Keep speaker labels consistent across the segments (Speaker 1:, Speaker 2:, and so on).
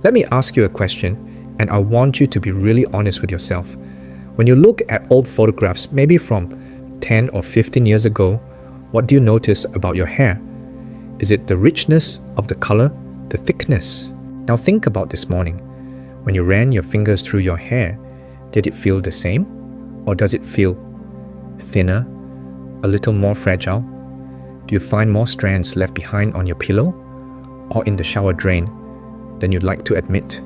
Speaker 1: Let me ask you a question, and I want you to be really honest with yourself. When you look at old photographs, maybe from 10 or 15 years ago, what do you notice about your hair? Is it the richness of the color, the thickness? Now think about this morning. When you ran your fingers through your hair, did it feel the same? Or does it feel thinner, a little more fragile? Do you find more strands left behind on your pillow or in the shower drain than you'd like to admit?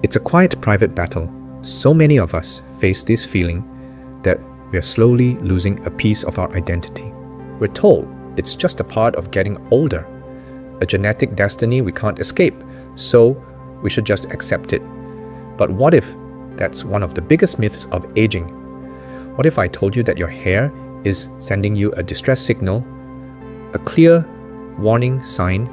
Speaker 1: It's a quiet private battle. So many of us face this feeling that we are slowly losing a piece of our identity. We're told it's just a part of getting older, a genetic destiny we can't escape, so we should just accept it. But what if that's one of the biggest myths of aging? What if I told you that your hair is sending you a distress signal, a clear warning sign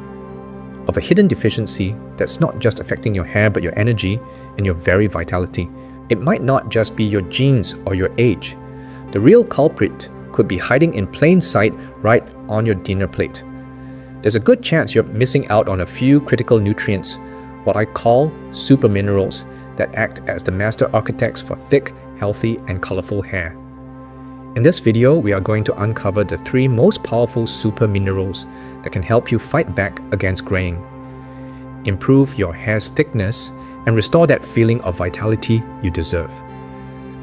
Speaker 1: of a hidden deficiency that's not just affecting your hair but your energy and your very vitality? It might not just be your genes or your age. The real culprit could be hiding in plain sight right on your dinner plate. There's a good chance you're missing out on a few critical nutrients, what I call super minerals, that act as the master architects for thick, healthy, and colorful hair. In this video, we are going to uncover the 3 most powerful super minerals that can help you fight back against graying, improve your hair's thickness, and restore that feeling of vitality you deserve.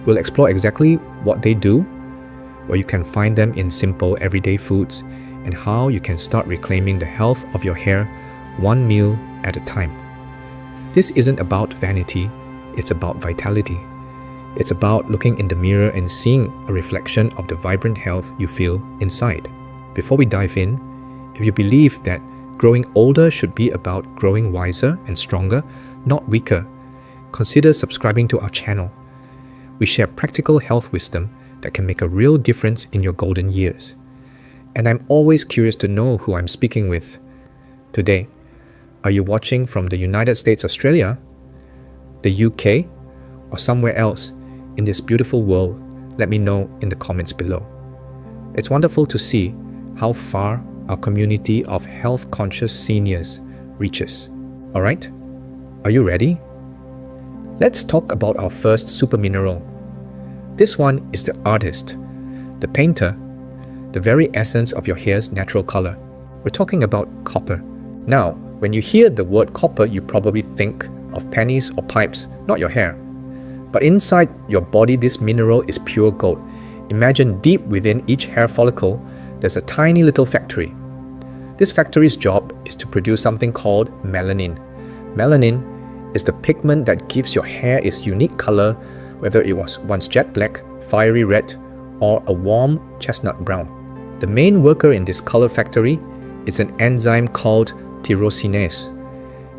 Speaker 1: We'll explore exactly what they do, where you can find them in simple everyday foods, and how you can start reclaiming the health of your hair one meal at a time. This isn't about vanity, it's about vitality. It's about looking in the mirror and seeing a reflection of the vibrant health you feel inside. Before we dive in, if you believe that growing older should be about growing wiser and stronger, not weaker, consider subscribing to our channel. We share practical health wisdom that can make a real difference in your golden years. And I'm always curious to know who I'm speaking with today. Are you watching from the United States, Australia, the UK, or somewhere else in this beautiful world? Let me know in the comments below. It's wonderful to see how far our community of health-conscious seniors reaches. Alright, are you ready? Let's talk about our first super mineral. This one is the artist, the painter, the very essence of your hair's natural color. We're talking about copper. Now, when you hear the word copper, you probably think of pennies or pipes, not your hair. But inside your body, this mineral is pure gold. Imagine deep within each hair follicle, there's a tiny little factory. This factory's job is to produce something called melanin. Melanin is the pigment that gives your hair its unique color, whether it was once jet black, fiery red, or a warm chestnut brown. The main worker in this color factory is an enzyme called tyrosinase.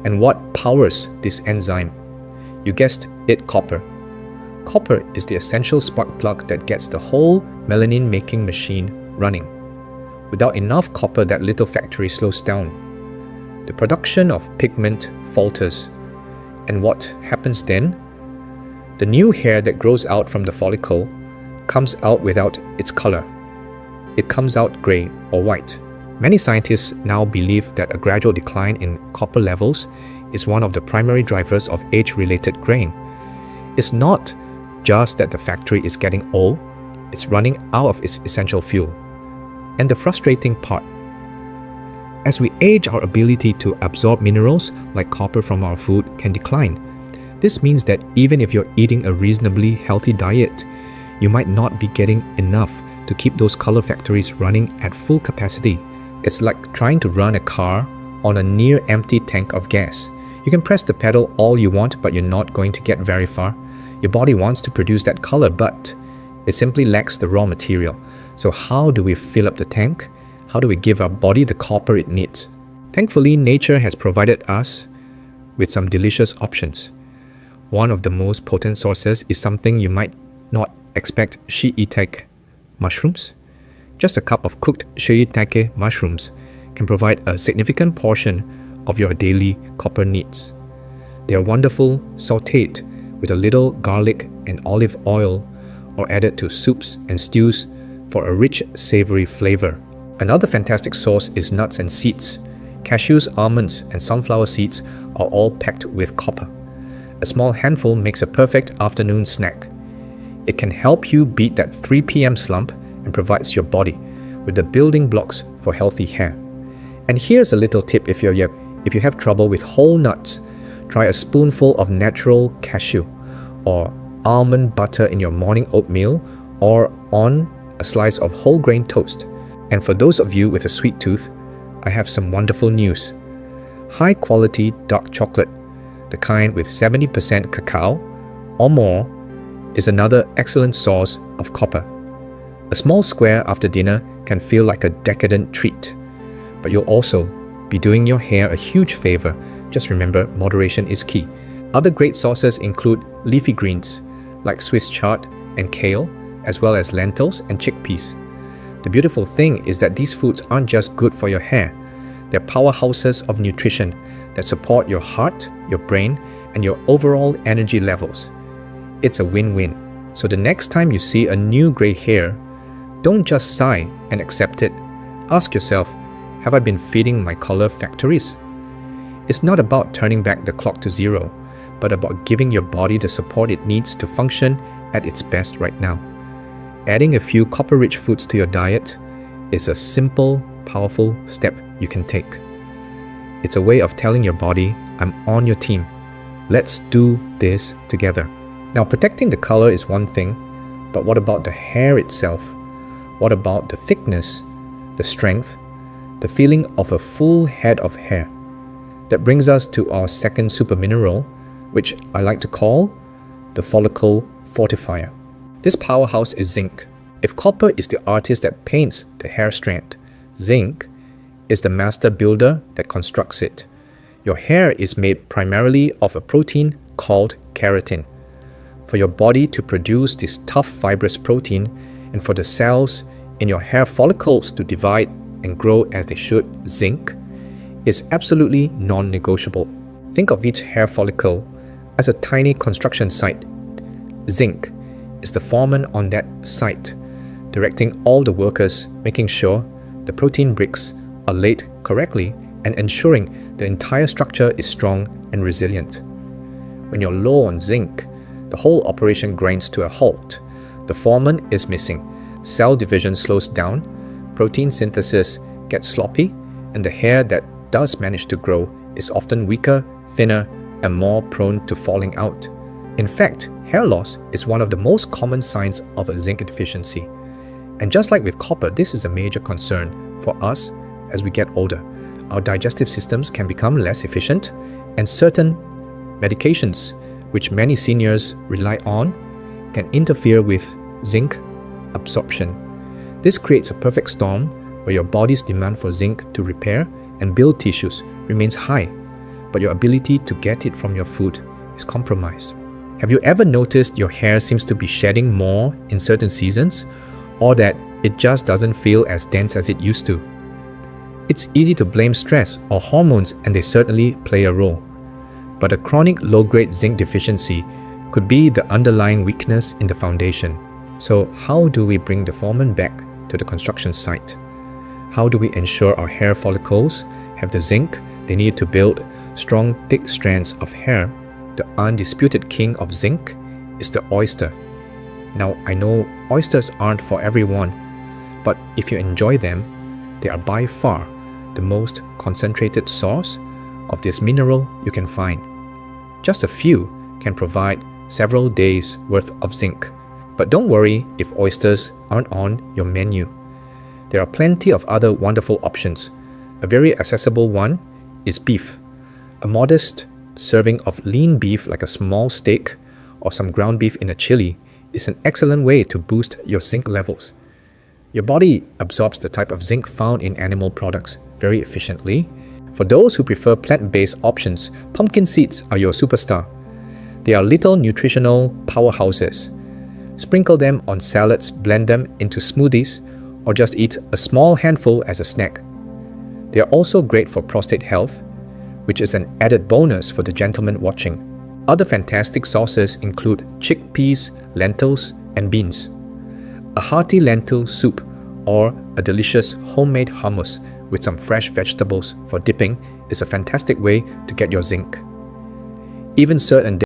Speaker 1: And what powers this enzyme? You guessed it, copper. Copper is the essential spark plug that gets the whole melanin-making machine running. Without enough copper, that little factory slows down. The production of pigment falters. And what happens then? The new hair that grows out from the follicle comes out without its color. It comes out gray or white. Many scientists now believe that a gradual decline in copper levels is one of the primary drivers of age-related graying. It's not just that the factory is getting old, it's running out of its essential fuel. And the frustrating part, as we age, our ability to absorb minerals like copper from our food can decline. This means that even if you're eating a reasonably healthy diet, you might not be getting enough to keep those color factories running at full capacity. It's like trying to run a car on a near-empty tank of gas. You can press the pedal all you want, but you're not going to get very far. Your body wants to produce that color, but it simply lacks the raw material. So how do we fill up the tank? How do we give our body the copper it needs? Thankfully, nature has provided us with some delicious options. One of the most potent sources is something you might not expect: shiitake mushrooms. Just a cup of cooked shiitake mushrooms can provide a significant portion of your daily copper needs. They are wonderful sautéed with a little garlic and olive oil, or added to soups and stews for a rich, savory flavor. Another fantastic source is nuts and seeds. Cashews, almonds, and sunflower seeds are all packed with copper. A small handful makes a perfect afternoon snack. It can help you beat that 3 p.m. slump and provides your body with the building blocks for healthy hair. And here's a little tip: if you have trouble with whole nuts, try a spoonful of natural cashew or almond butter in your morning oatmeal or on a slice of whole grain toast. And for those of you with a sweet tooth, I have some wonderful news. High quality dark chocolate, the kind with 70% cacao or more, is another excellent source of copper. A small square after dinner can feel like a decadent treat, but you'll also be doing your hair a huge favor. Just remember, moderation is key. Other great sources include leafy greens like Swiss chard and kale, as well as lentils and chickpeas. The beautiful thing is that these foods aren't just good for your hair. They're powerhouses of nutrition that support your heart, your brain, and your overall energy levels. It's a win-win. So the next time you see a new gray hair, don't just sigh and accept it. Ask yourself, have I been feeding my color factories? It's not about turning back the clock to zero, but about giving your body the support it needs to function at its best right now. Adding a few copper-rich foods to your diet is a simple, powerful step you can take. It's a way of telling your body, I'm on your team. Let's do this together. Now, protecting the color is one thing, but what about the hair itself? What about the thickness, the strength, the feeling of a full head of hair? That brings us to our second super mineral, which I like to call the follicle fortifier. This powerhouse is zinc. If copper is the artist that paints the hair strand, zinc is the master builder that constructs it. Your hair is made primarily of a protein called keratin. For your body to produce this tough fibrous protein and for the cells in your hair follicles to divide and grow as they should, zinc is absolutely non-negotiable. Think of each hair follicle as a tiny construction site. Zinc is the foreman on that site, directing all the workers, making sure the protein bricks are laid correctly and ensuring the entire structure is strong and resilient. When you're low on zinc, the whole operation grinds to a halt. The foreman is missing. Cell division slows down, protein synthesis gets sloppy, and the hair that does manage to grow is often weaker, thinner, and more prone to falling out. In fact, hair loss is one of the most common signs of a zinc deficiency. And just like with copper, this is a major concern for us as we get older. Our digestive systems can become less efficient, and certain medications, which many seniors rely on, can interfere with zinc absorption. This creates a perfect storm where your body's demand for zinc to repair and build tissues remains high, but your ability to get it from your food is compromised. Have you ever noticed your hair seems to be shedding more in certain seasons, or that it just doesn't feel as dense as it used to? It's easy to blame stress or hormones, and they certainly play a role. But a chronic low-grade zinc deficiency could be the underlying weakness in the foundation. So how do we bring the foreman back to the construction site? How do we ensure our hair follicles have the zinc they need to build strong, thick strands of hair? The undisputed king of zinc is the oyster. Now, I know oysters aren't for everyone, but if you enjoy them, they are by far the most concentrated source of this mineral you can find. Just a few can provide several days' worth of zinc. But don't worry if oysters aren't on your menu. There are plenty of other wonderful options. A very accessible one is beef. A modest serving of lean beef, like a small steak or some ground beef in a chili, is an excellent way to boost your zinc levels. Your body absorbs the type of zinc found in animal products very efficiently. For those who prefer plant-based options, pumpkin seeds are your superstar. They are little nutritional powerhouses. Sprinkle them on salads, blend them into smoothies, or just eat a small handful as a snack. They are also great for prostate health, which is an added bonus for the gentleman watching. Other fantastic sources include chickpeas, lentils, and beans. A hearty lentil soup or a delicious homemade hummus with some fresh vegetables for dipping is a fantastic way to get your zinc. Even certain